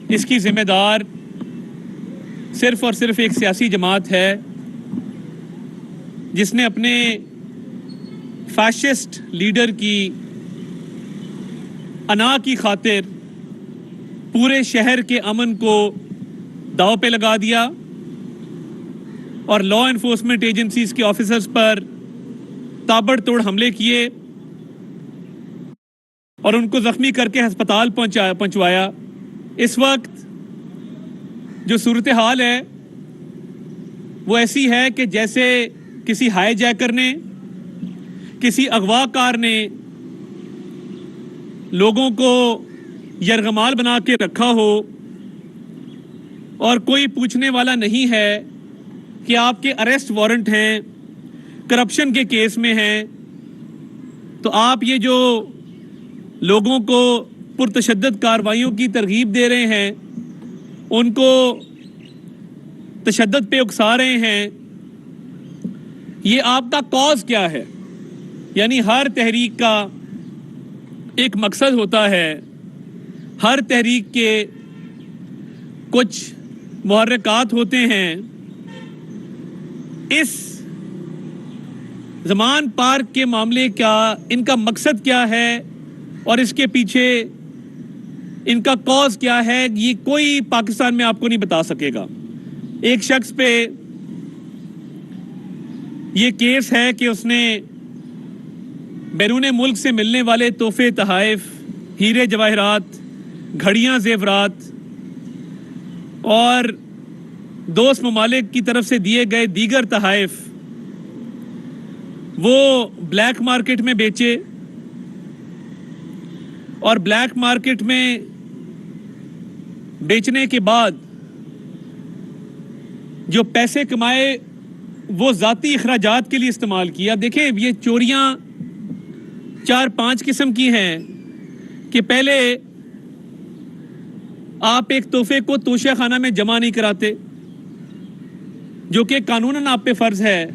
اس کی ذمہ دار صرف اور صرف ایک سیاسی جماعت ہے جس نے اپنے فاشسٹ لیڈر کی انا کی خاطر پورے شہر کے امن کو داؤ پہ لگا دیا اور لا انفورسمنٹ ایجنسیز کے آفیسرز پر تابڑ توڑ حملے کیے اور ان کو زخمی کر کے ہسپتال پہنچوایا۔ اس وقت جو صورتحال ہے وہ ایسی ہے کہ جیسے کسی ہائی جیکر نے، کسی اغوا کار نے لوگوں کو یرغمال بنا کے رکھا ہو اور کوئی پوچھنے والا نہیں ہے کہ آپ کے اریسٹ وارنٹ ہیں، کرپشن کے کیس میں ہیں، تو آپ یہ جو لوگوں کو پرتشدد کارروائیوں کی ترغیب دے رہے ہیں، ان کو تشدد پہ اکسا رہے ہیں، یہ آپ کا کاز کیا ہے؟ یعنی ہر تحریک کا ایک مقصد ہوتا ہے، ہر تحریک کے کچھ محرکات ہوتے ہیں۔ اس زمان پارک کے معاملے کا ان کا مقصد کیا ہے اور اس کے پیچھے ان کا کاز کیا ہے، یہ کوئی پاکستان میں آپ کو نہیں بتا سکے گا۔ ایک شخص پہ یہ کیس ہے کہ اس نے بیرون ملک سے ملنے والے تحفے تحائف، ہیرے جواہرات، گھڑیاں زیورات اور دوست ممالک کی طرف سے دیے گئے دیگر تحائف وہ بلیک مارکیٹ میں بیچے اور بلیک مارکیٹ میں بیچنے کے بعد جو پیسے کمائے وہ ذاتی اخراجات کے لیے استعمال کیا۔ دیکھیں یہ چوریاں 4-5 قسم کی ہیں کہ پہلے آپ ایک تحفے کو توشہ خانہ میں جمع نہیں کراتے، جو کہ قانوناً آپ پہ فرض ہے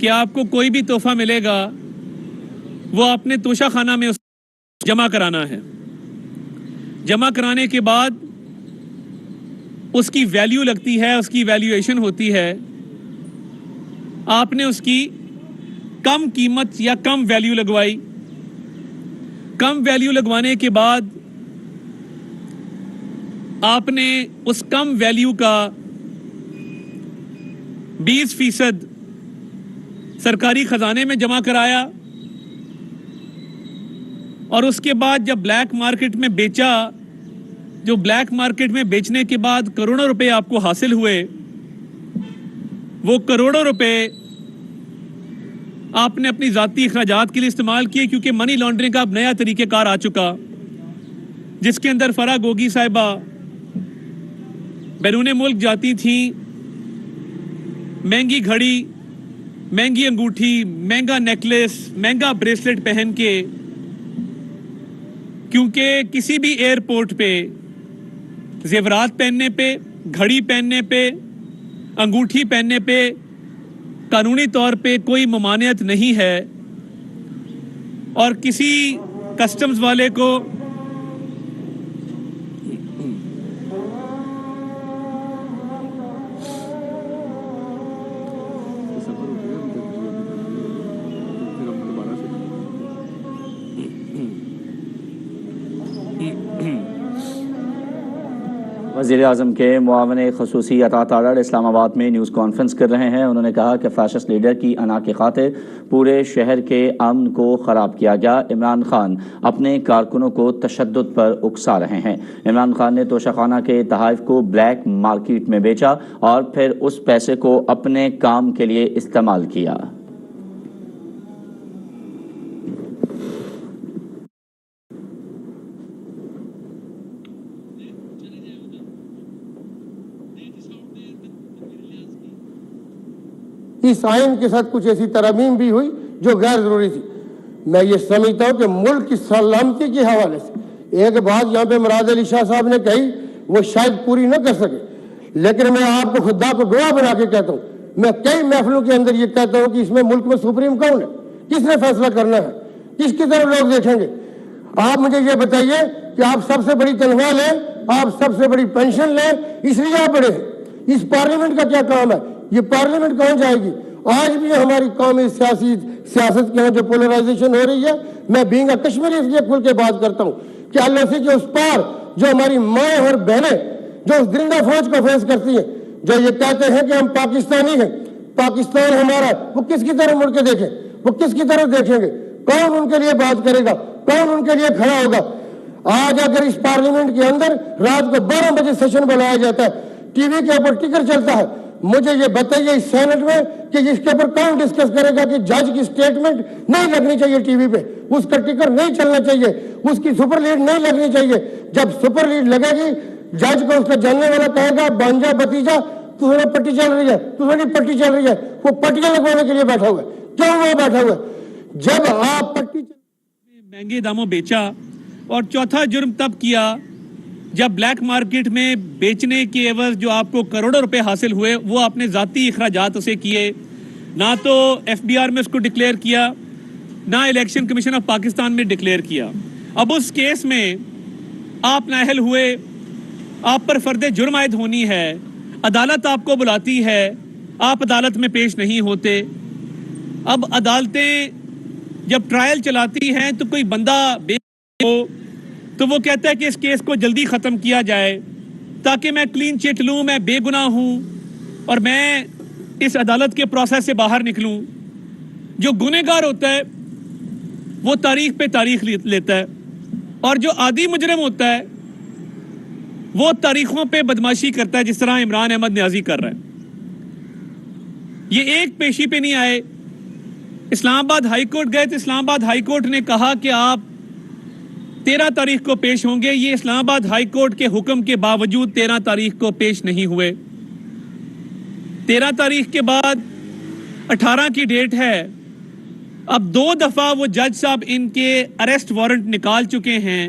کہ آپ کو کوئی بھی تحفہ ملے گا وہ اپنے توشہ خانہ میں جمع کرانا ہے۔ جمع کرانے کے بعد اس کی ویلیو لگتی ہے، اس کی ویلیویشن ہوتی ہے، آپ نے اس کی کم قیمت یا کم ویلیو لگوائی۔ کم ویلیو لگوانے کے بعد آپ نے اس کم ویلیو کا 20% سرکاری خزانے میں جمع کرایا اور اس کے بعد جب بلیک مارکیٹ میں بیچا، جو بلیک مارکیٹ میں بیچنے کے بعد کروڑوں روپے آپ کو حاصل ہوئے، وہ کروڑوں روپے آپ نے اپنی ذاتی اخراجات کے لیے استعمال کیے، کیونکہ منی لانڈرنگ کا اب نیا طریقہ کار آ چکا، جس کے اندر فرح گوگی صاحبہ بیرون ملک جاتی تھیں، مہنگی گھڑی، مہنگی انگوٹھی، مہنگا نیکلیس، مہنگا بریسلٹ پہن کے، کیونکہ کسی بھی ایئرپورٹ پہ زیورات پہننے پہ، گھڑی پہننے پہ، انگوٹھی پہننے پہ قانونی طور پہ کوئی ممانعت نہیں ہے، اور کسی کسٹمز والے کو وزیر اعظم کے معاون خصوصی عطا تارڑ اسلام آباد میں نیوز کانفرنس کر رہے ہیں۔ انہوں نے کہا کہ فاشسٹ لیڈر کی انا کی خاطر پورے شہر کے امن کو خراب کیا گیا۔ عمران خان اپنے کارکنوں کو تشدد پر اکسا رہے ہیں۔ عمران خان نے توشہ خانہ کے تحائف کو بلیک مارکیٹ میں بیچا اور پھر اس پیسے کو اپنے کام کے لیے استعمال کیا۔ اس آئین کے ساتھ کچھ ایسی ترامیم بھی ہوئی جو غیر ضروری تھی۔ میں یہ سمجھتا ہوں کہ ملک کی سلامتی کے حوالے سے ایک بات یہاں پہ مراد علی شاہ صاحب نے کہی، وہ شاید پوری نہ کر سکے، لیکن میں آپ کو خدا کو گواہ بنا کے کہتا ہوں، میں کئی محفلوں کے اندر یہ کہتا ہوں کہ اس میں ملک میں سپریم کون ہے، کس نے فیصلہ کرنا ہے، کس کی طرف لوگ دیکھیں گے۔ آپ مجھے یہ بتائیے کہ آپ سب سے بڑی تنخواہ لیں آپ سب سے بڑی پینشن لیں، اس لیے آپ بڑے ہیں۔ اس پارلیمنٹ کا کیا کام ہے؟ یہ پارلیمنٹ کہاں جائے گی؟ آج بھی ہماری قومی سیاست کے جو پولرائزیشن ہو رہی ہے، میں بینگ کشمیری اس لیے کھل کے بات کرتا ہوں کہ اللہ سے جو اس پار جو ہماری ماں اور بہنیں جو اس درندہ فوج کو فیس کرتی ہیں، جو یہ کہتے ہیں کہ ہم پاکستانی ہیں، پاکستان ہمارا، وہ کس کی طرف مڑ کے دیکھیں؟ وہ کس کی طرف دیکھیں گے؟ کون ان کے لیے بات کرے گا؟ کون ان کے لیے کھڑا ہوگا؟ آج اگر اس پارلیمنٹ کے اندر رات کو 12 بجے سیشن بلایا جاتا ہے، ٹی وی کے اوپر ٹکر چلتا ہے، مجھے یہ بتائیے اس سینٹ میں کہ اس کے اوپر کون ڈسکس کرے گا کہ جج کی سٹیٹمنٹ نہیں لگنی چاہیے ٹی وی پہ، اس کا ٹکر نہیں چلنا چاہیے، اس کی سپر لیڈ نہیں لگنی چاہیے۔ جب سپر لیڈ لگے گی، جج کو اس کا جاننے والا کہے گا بانجا بتیجا تمہاری پٹی چل رہی ہے، تمہاری پٹی چل رہی ہے، وہ پٹیاں لگوانے کے لیے بیٹھا ہوا ہے۔ کیوں وہ بیٹھا ہوا ہے؟ جب آپ پٹی مہنگے داموں بیچا، اور چوتھا جرم تب کیا جب بلیک مارکیٹ میں بیچنے کے عوض جو آپ کو کروڑوں روپے حاصل ہوئے وہ اپنے ذاتی اخراجات اسے کیے، نہ تو ایف بی آر میں اس کو ڈکلیئر کیا، نہ الیکشن کمیشن آف پاکستان میں ڈکلیئر کیا۔ اب اس کیس میں آپ نااہل ہوئے، آپ پر فرد جرم عائد ہونی ہے، عدالت آپ کو بلاتی ہے، آپ عدالت میں پیش نہیں ہوتے۔ اب عدالتیں جب ٹرائل چلاتی ہیں تو کوئی بندہ بے ہو تو وہ کہتا ہے کہ اس کیس کو جلدی ختم کیا جائے تاکہ میں کلین چٹ لوں، میں بے گناہ ہوں اور میں اس عدالت کے پروسیس سے باہر نکلوں۔ جو گنہگار ہوتا ہے وہ تاریخ پہ تاریخ لیتا ہے، اور جو عادی مجرم ہوتا ہے وہ تاریخوں پہ بدماشی کرتا ہے، جس طرح عمران احمد نیازی کر رہا ہے۔ یہ ایک پیشی پہ نہیں آئے، اسلام آباد ہائی کورٹ گئے تو اسلام آباد ہائی کورٹ نے کہا کہ آپ 13 تاریخ کو پیش ہوں گے۔ یہ اسلام آباد ہائی کورٹ کے حکم کے باوجود 13 تاریخ کو پیش نہیں ہوئے۔ 13 تاریخ کے بعد 18 کی ڈیٹ ہے۔ اب 2 دفعہ وہ جج صاحب ان کے اریسٹ وارنٹ نکال چکے ہیں۔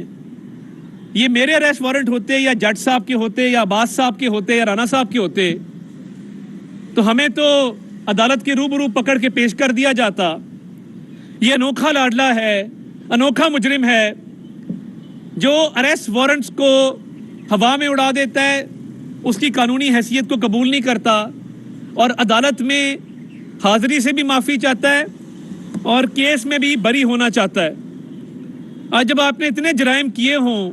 یہ میرے اریسٹ وارنٹ ہوتے یا جج صاحب کے ہوتے یا عباس صاحب کے ہوتے یا رانا صاحب کے ہوتے تو ہمیں تو عدالت کے روبرو پکڑ کے پیش کر دیا جاتا۔ یہ انوکھا لاڈلا ہے، انوکھا مجرم ہے جو اریسٹ وارنٹس کو ہوا میں اڑا دیتا ہے، اس کی قانونی حیثیت کو قبول نہیں کرتا اور عدالت میں حاضری سے بھی معافی چاہتا ہے اور کیس میں بھی بری ہونا چاہتا ہے۔ آج جب آپ نے اتنے جرائم کیے ہوں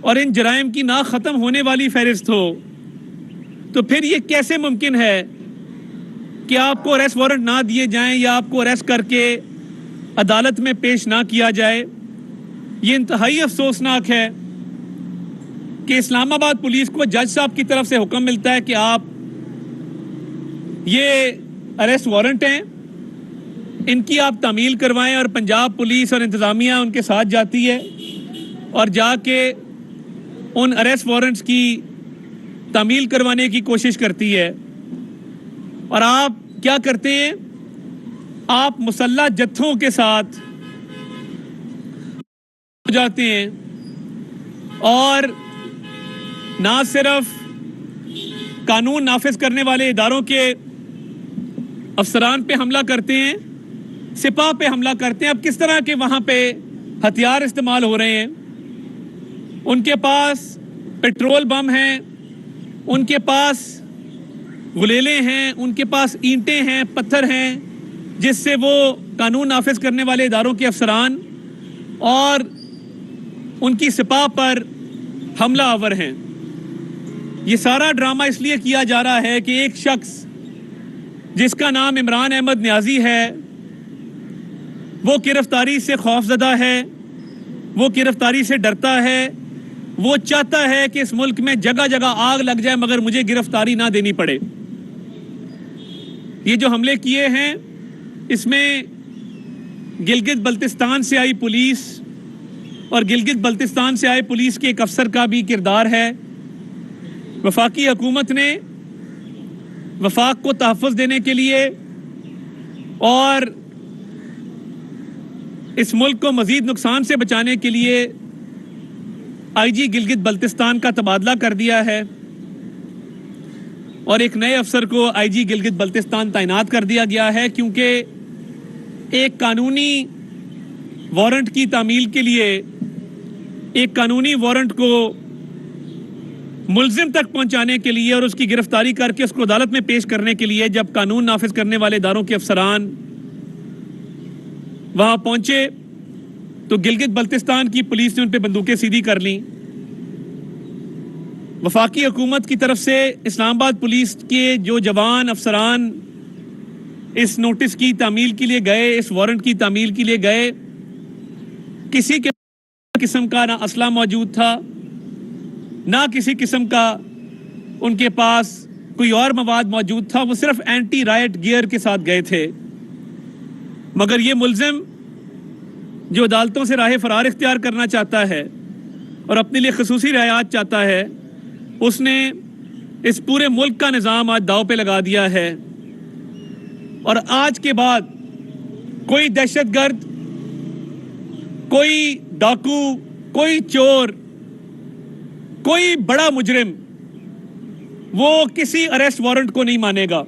اور ان جرائم کی نہ ختم ہونے والی فہرست ہو تو پھر یہ کیسے ممکن ہے کہ آپ کو اریسٹ وارنٹ نہ دیے جائیں یا آپ کو اریسٹ کر کے عدالت میں پیش نہ کیا جائے؟ یہ انتہائی افسوسناک ہے کہ اسلام آباد پولیس کو جج صاحب کی طرف سے حکم ملتا ہے کہ آپ یہ اریسٹ وارنٹ ہیں، ان کی آپ تعمیل کروائیں، اور پنجاب پولیس اور انتظامیہ ان کے ساتھ جاتی ہے اور جا کے ان اریسٹ وارنٹس کی تعمیل کروانے کی کوشش کرتی ہے۔ اور آپ کیا کرتے ہیں؟ آپ مسلح جتھوں کے ساتھ ہو جاتے ہیں اور نہ صرف قانون نافذ کرنے والے اداروں کے افسران پہ حملہ کرتے ہیں، سپاہ پہ حملہ کرتے ہیں۔ اب کس طرح کے وہاں پہ ہتھیار استعمال ہو رہے ہیں؟ ان کے پاس پیٹرول بم ہیں، ان کے پاس گلیلے ہیں، ان کے پاس اینٹیں ہیں، پتھر ہیں، جس سے وہ قانون نافذ کرنے والے اداروں کے افسران اور ان کی سپاہ پر حملہ آور ہیں۔ یہ سارا ڈرامہ اس لیے کیا جا رہا ہے کہ ایک شخص جس کا نام عمران احمد نیازی ہے وہ گرفتاری سے خوفزدہ ہے، وہ گرفتاری سے ڈرتا ہے، وہ چاہتا ہے کہ اس ملک میں جگہ جگہ آگ لگ جائے مگر مجھے گرفتاری نہ دینی پڑے۔ یہ جو حملے کیے ہیں اس میں گلگت بلتستان سے آئی پولیس اور گلگت بلتستان سے آئے پولیس کے ایک افسر کا بھی کردار ہے۔ وفاقی حکومت نے وفاق کو تحفظ دینے کے لیے اور اس ملک کو مزید نقصان سے بچانے کے لیے آئی جی گلگت بلتستان کا تبادلہ کر دیا ہے اور ایک نئے افسر کو آئی جی گلگت بلتستان تعینات کر دیا گیا ہے، کیونکہ ایک قانونی وارنٹ کی تعمیل کے لیے ایک قانونی وارنٹ کو ملزم تک پہنچانے کے لیے اور اس کی گرفتاری کر کے اس کو عدالت میں پیش کرنے کے لیے جب قانون نافذ کرنے والے اداروں کے افسران وہاں پہنچے تو گلگت بلتستان کی پولیس نے ان پہ بندوقیں سیدھی کر لیں. وفاقی حکومت کی طرف سے اسلام آباد پولیس کے جو جوان افسران اس نوٹس کی تعمیل کے لیے گئے, اس وارنٹ کی تعمیل کے لیے گئے, کسی قسم کا نہ اسلحہ موجود تھا, نہ کسی قسم کا ان کے پاس کوئی اور مواد موجود تھا. وہ صرف اینٹی رائٹ گیئر کے ساتھ گئے تھے. مگر یہ ملزم جو عدالتوں سے راہ فرار اختیار کرنا چاہتا ہے اور اپنے لیے خصوصی رعایات چاہتا ہے, اس نے اس پورے ملک کا نظام آج داؤ پہ لگا دیا ہے. اور آج کے بعد کوئی دہشت گرد, کوئی ڈاکو, کوئی چور, کوئی بڑا مجرم وہ کسی اریسٹ وارنٹ کو نہیں مانے گا.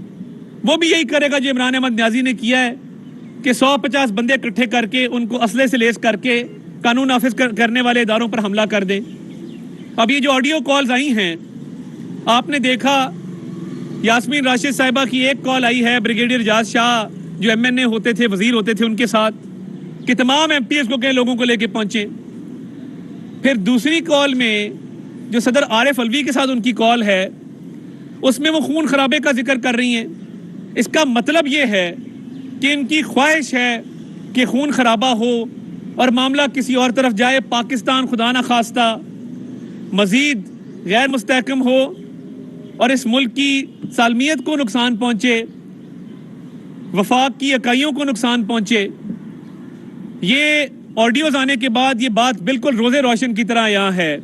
وہ بھی یہی کرے گا جو عمران احمد نیازی نے کیا ہے کہ 150 بندے اکٹھے کر کے ان کو اسلحے سے لیس کر کے قانون نافذ کرنے والے اداروں پر حملہ کر دیں. اب یہ جو آڈیو کالز آئی ہیں, آپ نے دیکھا یاسمین راشد صاحبہ کی ایک کال آئی ہے بریگیڈیئر اعجاز شاہ جو MNA ہوتے تھے, وزیر ہوتے تھے, ان کے ساتھ کہ تمام MPs کو کئی لوگوں کو لے کے پہنچے. پھر دوسری کال میں جو صدر عارف الوی کے ساتھ ان کی کال ہے, اس میں وہ خون خرابے کا ذکر کر رہی ہیں. اس کا مطلب یہ ہے کہ ان کی خواہش ہے کہ خون خرابہ ہو اور معاملہ کسی اور طرف جائے, پاکستان خدا نہ خواستہ مزید غیر مستحکم ہو اور اس ملک کی سالمیت کو نقصان پہنچے, وفاق کی اکائیوں کو نقصان پہنچے. یہ آڈیوز آنے کے بعد یہ بات بالکل روزے روشن کی طرح یہاں ہے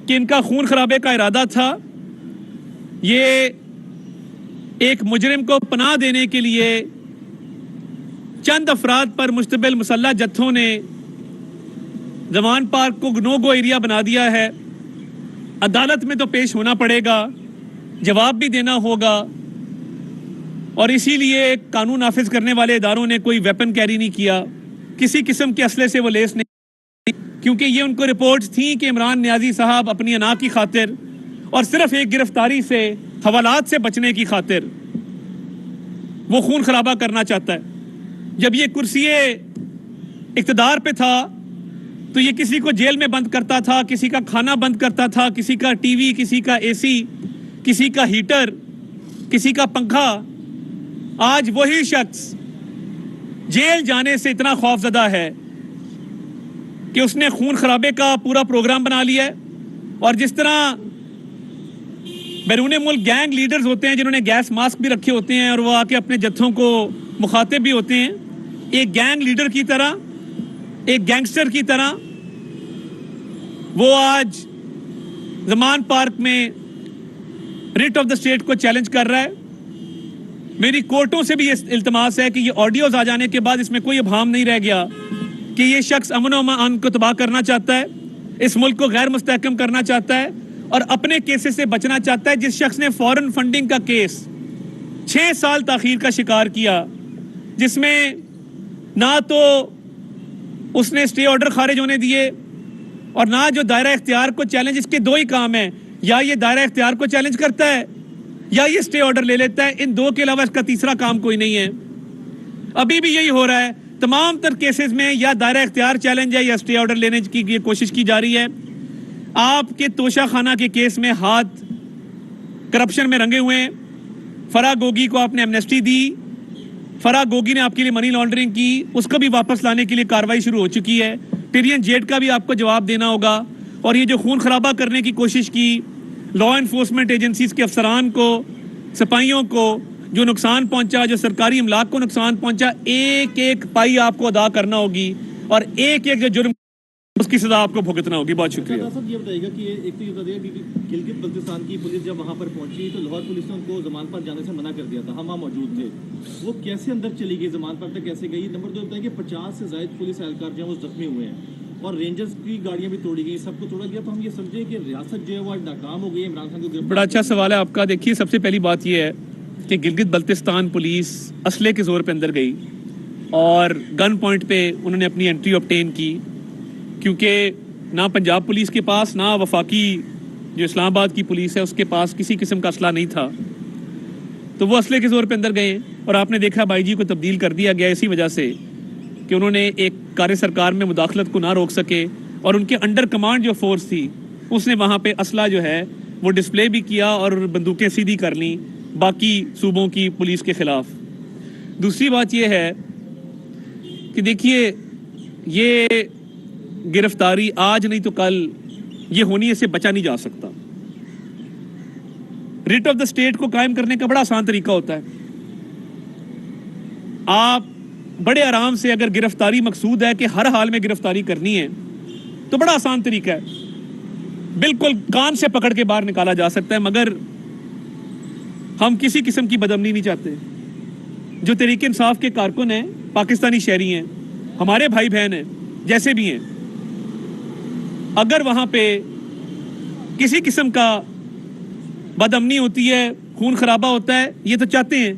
کہ ان کا خون خرابے کا ارادہ تھا. یہ ایک مجرم کو پناہ دینے کے لیے چند افراد پر مشتبل مسلح جتھوں نے زمان پارک کو نو گو ایریا بنا دیا ہے. عدالت میں تو پیش ہونا پڑے گا, جواب بھی دینا ہوگا, اور اسی لیے قانون نافذ کرنے والے اداروں نے کوئی ویپن کیری نہیں کیا, کسی قسم کے اسلحے سے وہ لیس نہیں, کیونکہ یہ ان کو رپورٹس تھیں کہ عمران نیازی صاحب اپنی انا کی خاطر اور صرف ایک گرفتاری سے, حوالات سے بچنے کی خاطر وہ خون خرابہ کرنا چاہتا ہے. جب یہ کرسی اقتدار پہ تھا تو یہ کسی کو جیل میں بند کرتا تھا, کسی کا کھانا بند کرتا تھا, کسی کا ٹی وی, کسی کا AC, کسی کا ہیٹر, کسی کا پنکھا. آج وہی شخص جیل جانے سے اتنا خوف زدہ ہے کہ اس نے خون خرابے کا پورا پروگرام بنا لیا ہے. اور جس طرح بیرون ملک گینگ لیڈرز ہوتے ہیں جنہوں نے گیس ماسک بھی رکھے ہوتے ہیں اور وہ آ کے اپنے جتھوں کو مخاطب بھی ہوتے ہیں, ایک گینگ لیڈر کی طرح, ایک گینگسٹر کی طرح وہ آج زمان پارک میں ریٹ آف دا اسٹیٹ کو چیلنج کر رہا ہے. میری کورٹوں سے بھی یہ التماس ہے کہ یہ آڈیوز آ جانے کے بعد اس میں کوئی ابہام نہیں رہ گیا کہ یہ شخص امن و امان کو تباہ کرنا چاہتا ہے, اس ملک کو غیر مستحکم کرنا چاہتا ہے اور اپنے کیسز سے بچنا چاہتا ہے. جس شخص نے فورن فنڈنگ کا کیس 6 سال تاخیر کا شکار کیا, جس میں نہ تو اس نے اسٹے آرڈر خارج ہونے دیے اور نہ جو دائرہ اختیار کو چیلنج, اس کے دو ہی کام ہیں, یا یہ دائرہ اختیار کو چیلنج کرتا ہے یا یہ اسٹے آرڈر لے لیتا ہے. ان دو کے علاوہ اس کا تیسرا کام کوئی نہیں ہے. ابھی بھی یہی ہو رہا ہے. تمام تر کیسز میں یا دائرہ اختیار چیلنج ہے یا اسٹے آرڈر لینے کی یہ کوشش کی جا رہی ہے. آپ کے توشہ خانہ کے کیس میں ہاتھ کرپشن میں رنگے ہوئے ہیں. فرا گوگی کو آپ نے ایمنیسٹی دی, فرا گوگی نے آپ کے لیے منی لانڈرنگ کی, اس کو بھی واپس لانے کے لیے کاروائی شروع ہو چکی ہے. ٹیرین جیٹ کا بھی آپ کو جواب دینا ہوگا. اور یہ جو خون خرابہ کرنے کی کوشش کی, لا انفورسمنٹ ایجنسیز کے افسران کو, سپاہیوں کو جو نقصان پہنچا, جو سرکاری املاک کو نقصان پہنچا, ایک ایک پائی آپ کو ادا کرنا ہوگی اور ایک ایک جو جرم اس کی سزا آپ کو بھگتنا ہوگی. بہت شکریہ. یہ بتائیے گا کہ ایک تو یہ بتا دیا کہ گلگت بلتستان کی پولیس جب وہاں پر پہنچی تو لاہور پولیس نے ان کو زمان پر جانے سے منع کر دیا تھا, ہم وہاں موجود تھے. وہ کیسے اندر چلی گئی, زمان پر تک کیسے گئی؟ نمبر 2 بتائیے کہ 50 سے زائد پولیس اہلکار جو ہیں وہ زخمی ہوئے ہیں اور رینجرز کی گاڑیاں بھی توڑی گئی, سب کو توڑا گیا. تو ہم یہ سمجھیں کہ ریاست جو ہے وہ ناکام ہو گئی ہے عمران خان کو. بڑا اچھا سوال ہے آپ کا. دیکھیے, سب سے پہلی بات یہ ہے کہ گلگت بلتستان پولیس اسلحے کے زور پہ اندر گئی اور گن پوائنٹ پہ انہوں نے اپنی انٹری آبٹین کی, کیونکہ نہ پنجاب پولیس کے پاس نہ وفاقی جو اسلام آباد کی پولیس ہے اس کے پاس کسی قسم کا اسلحہ نہیں تھا، تو وہ اسلحے کے زور پہ اندر گئے اور آپ نے دیکھا بائی جی کو تبدیل کر دیا گیا اسی وجہ سے کہ انہوں نے ایک کار سرکار میں مداخلت کو نہ روک سکے، اور ان کے انڈر کمانڈ جو فورس تھی اس نے وہاں پہ اسلحہ جو ہے وہ ڈسپلے بھی کیا اور بندوقیں سیدھی کر لیں باقی صوبوں کی پولیس کے خلاف۔ دوسری بات یہ ہے کہ دیکھیے یہ گرفتاری آج نہیں تو کل یہ ہونی سے بچا نہیں جا سکتا۔ ریٹ آف دا اسٹیٹ کو قائم کرنے کا بڑا آسان طریقہ ہوتا ہے، آپ بڑے آرام سے اگر گرفتاری مقصود ہے کہ ہر حال میں گرفتاری کرنی ہے تو بڑا آسان طریقہ ہے، بالکل کان سے پکڑ کے باہر نکالا جا سکتا ہے، مگر ہم کسی قسم کی بدامنی نہیں چاہتے۔ جو تحریک انصاف کے کارکن ہیں، پاکستانی شہری ہیں، ہمارے بھائی بہن ہیں، جیسے بھی ہیں، اگر وہاں پہ کسی قسم کا بدامنی ہوتی ہے، خون خرابہ ہوتا ہے، یہ تو چاہتے ہیں،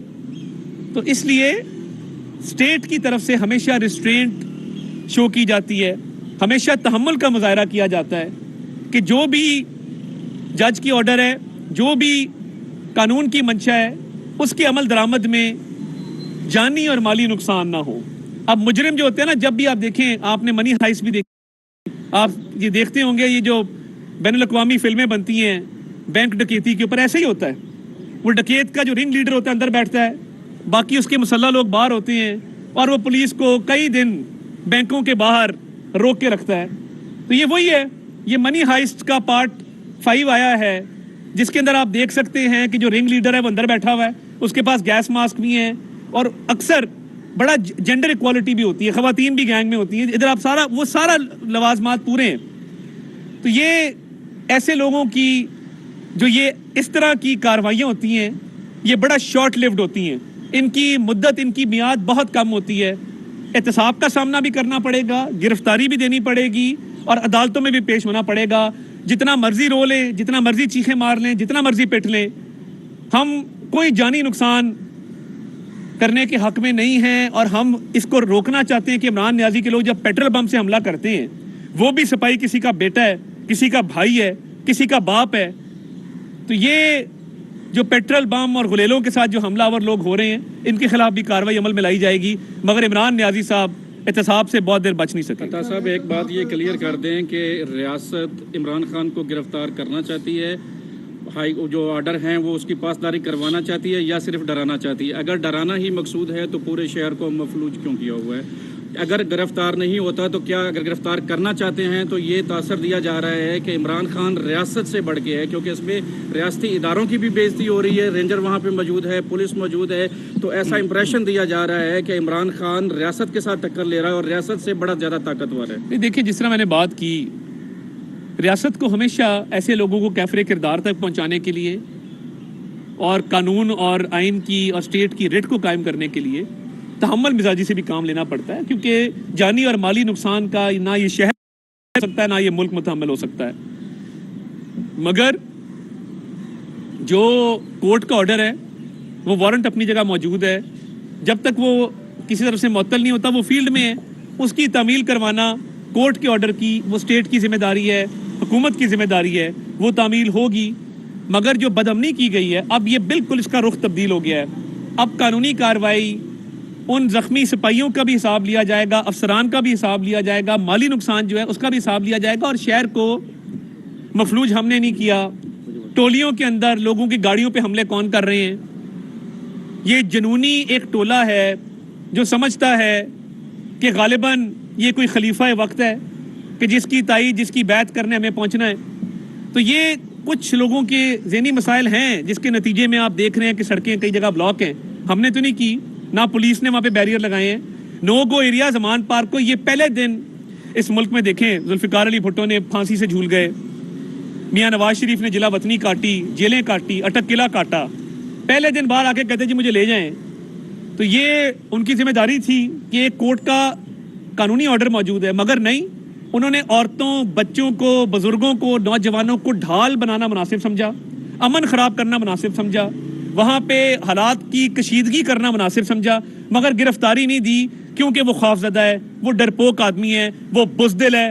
تو اس لیے اسٹیٹ کی طرف سے ہمیشہ ریسٹرینٹ شو کی جاتی ہے، ہمیشہ تحمل کا مظاہرہ کیا جاتا ہے کہ جو بھی جج کی آرڈر ہے، جو بھی قانون کی منشا ہے، اس کے عمل درآمد میں جانی اور مالی نقصان نہ ہو۔ اب مجرم جو ہوتے ہیں نا، جب بھی آپ دیکھیں، آپ نے منی ہائسٹ بھی دیکھی، آپ یہ دیکھتے ہوں گے یہ جو بین الاقوامی فلمیں بنتی ہیں بینک ڈکیتی کے اوپر، ایسا ہی ہوتا ہے، وہ ڈکیت کا جو رنگ لیڈر ہوتا ہے اندر بیٹھتا ہے، باقی اس کے مسلح لوگ باہر ہوتے ہیں، اور وہ پولیس کو کئی دن بینکوں کے باہر روک کے رکھتا ہے۔ تو یہ وہی ہے، یہ منی ہائسٹ کا پارٹ 5 آیا ہے، جس کے اندر آپ دیکھ سکتے ہیں کہ جو رنگ لیڈر ہے وہ اندر بیٹھا ہوا ہے، اس کے پاس گیس ماسک بھی ہیں، اور اکثر بڑا جینڈر ایکوالٹی بھی ہوتی ہے، خواتین بھی گینگ میں ہوتی ہیں، ادھر آپ وہ سارا لوازمات پورے ہیں۔ تو یہ ایسے لوگوں کی جو یہ اس طرح کی کاروائیاں ہوتی ہیں، یہ بڑا شارٹ لیوڈ ہوتی ہیں، ان کی مدت، ان کی میعاد بہت کم ہوتی ہے، احتساب کا سامنا بھی کرنا پڑے گا، گرفتاری بھی دینی پڑے گی، اور عدالتوں میں بھی پیش ہونا پڑے گا۔ جتنا مرضی رو لیں، جتنا مرضی چیخیں مار لیں، جتنا مرضی پٹ لیں، ہم کوئی جانی نقصان کرنے کے حق میں نہیں ہیں، اور ہم اس کو روکنا چاہتے ہیں کہ عمران نیازی کے لوگ جب پیٹرول بم سے حملہ کرتے ہیں، وہ بھی سپاہی کسی کا بیٹا ہے، کسی کا بھائی ہے، کسی کا باپ ہے، تو یہ جو پیٹرول بم اور غلیلوں کے ساتھ جو حملہ آور لوگ ہو رہے ہیں، ان کے خلاف بھی کارروائی عمل میں لائی جائے گی، مگر عمران نیازی صاحب احتساب سے بہت دیر بچ نہیں سکے۔ عطا صاحب ایک بات یہ کلیئر کر دیں کہ ریاست عمران خان کو گرفتار کرنا چاہتی ہے، جو آرڈر ہیں وہ اس کی پاسداری کروانا چاہتی ہے، یا صرف ڈرانا چاہتی ہے؟ اگر ڈرانا ہی مقصود ہے تو پورے شہر کو مفلوج کیوں کیا ہوا ہے؟ اگر گرفتار نہیں ہوتا تو کیا اگر گرفتار کرنا چاہتے ہیں تو یہ تاثر دیا جا رہا ہے کہ عمران خان ریاست سے بڑھ کے ہے، کیونکہ اس میں ریاستی اداروں کی بھی بےزتی ہو رہی ہے، رینجر وہاں پہ موجود ہے، پولیس موجود ہے، تو ایسا امپریشن دیا جا رہا ہے کہ عمران خان ریاست کے ساتھ ٹکر لے رہا ہے اور ریاست سے بڑا زیادہ طاقتور ہے۔ دیکھیں، جس طرح میں نے بات کی، ریاست کو ہمیشہ ایسے لوگوں کو کیفر کردار تک پہنچانے کے لیے اور قانون اور آئین کی اور اسٹیٹ کی ریٹ کو قائم کرنے کے لیے تحمل مزاجی سے بھی کام لینا پڑتا ہے، کیونکہ جانی اور مالی نقصان کا نہ یہ شہر ہو سکتا ہے نہ یہ ملک متحمل ہو سکتا ہے، مگر جو کورٹ کا آرڈر ہے وہ وارنٹ اپنی جگہ موجود ہے، جب تک وہ کسی طرف سے معطل نہیں ہوتا، وہ فیلڈ میں ہے، اس کی تعمیل کروانا کورٹ کے آرڈر کی وہ اسٹیٹ کی ذمہ داری ہے، حکومت کی ذمہ داری ہے، وہ تعمیل ہوگی۔ مگر جو بدامنی کی گئی ہے، اب یہ بالکل اس کا رخ تبدیل ہو گیا ہے، اب قانونی کارروائی، ان زخمی سپاہیوں کا بھی حساب لیا جائے گا، افسران کا بھی حساب لیا جائے گا، مالی نقصان جو ہے اس کا بھی حساب لیا جائے گا، اور شہر کو مفلوج ہم نے نہیں کیا۔ ٹولیوں کے اندر لوگوں کی گاڑیوں پہ حملے کون کر رہے ہیں؟ یہ جنونی ایک ٹولہ ہے جو سمجھتا ہے کہ غالباً یہ کوئی خلیفہ وقت ہے کہ جس کی تائید، جس کی بیعت کرنے ہمیں پہنچنا ہے۔ تو یہ کچھ لوگوں کے ذہنی مسائل ہیں جس کے نتیجے میں آپ دیکھ رہے ہیں کہ سڑکیں کئی جگہ بلاک ہیں، ہم نے تو نہیں کی، نہ پولیس نے وہاں پہ بیریئر لگائے ہیں۔ نو گو ایریا زمان پارک کو یہ پہلے دن اس ملک میں دیکھیں، ذوالفقار علی بھٹو نے پھانسی سے جھول گئے، میاں نواز شریف نے جلا وطنی کاٹی، جیلیں کاٹی، اٹک قلعہ کاٹا، پہلے دن باہر آ کے کہتے جی مجھے لے جائیں۔ تو یہ ان کی ذمہ داری تھی کہ ایک کورٹ کا قانونی آرڈر موجود ہے، مگر نہیں، انہوں نے عورتوں، بچوں کو، بزرگوں کو، نوجوانوں کو ڈھال بنانا مناسب سمجھا، امن خراب کرنا مناسب سمجھا، وہاں پہ حالات کی کشیدگی کرنا مناسب سمجھا، مگر گرفتاری نہیں دی، کیونکہ وہ خوف زدہ ہے، وہ ڈرپوک آدمی ہے، وہ بزدل ہے،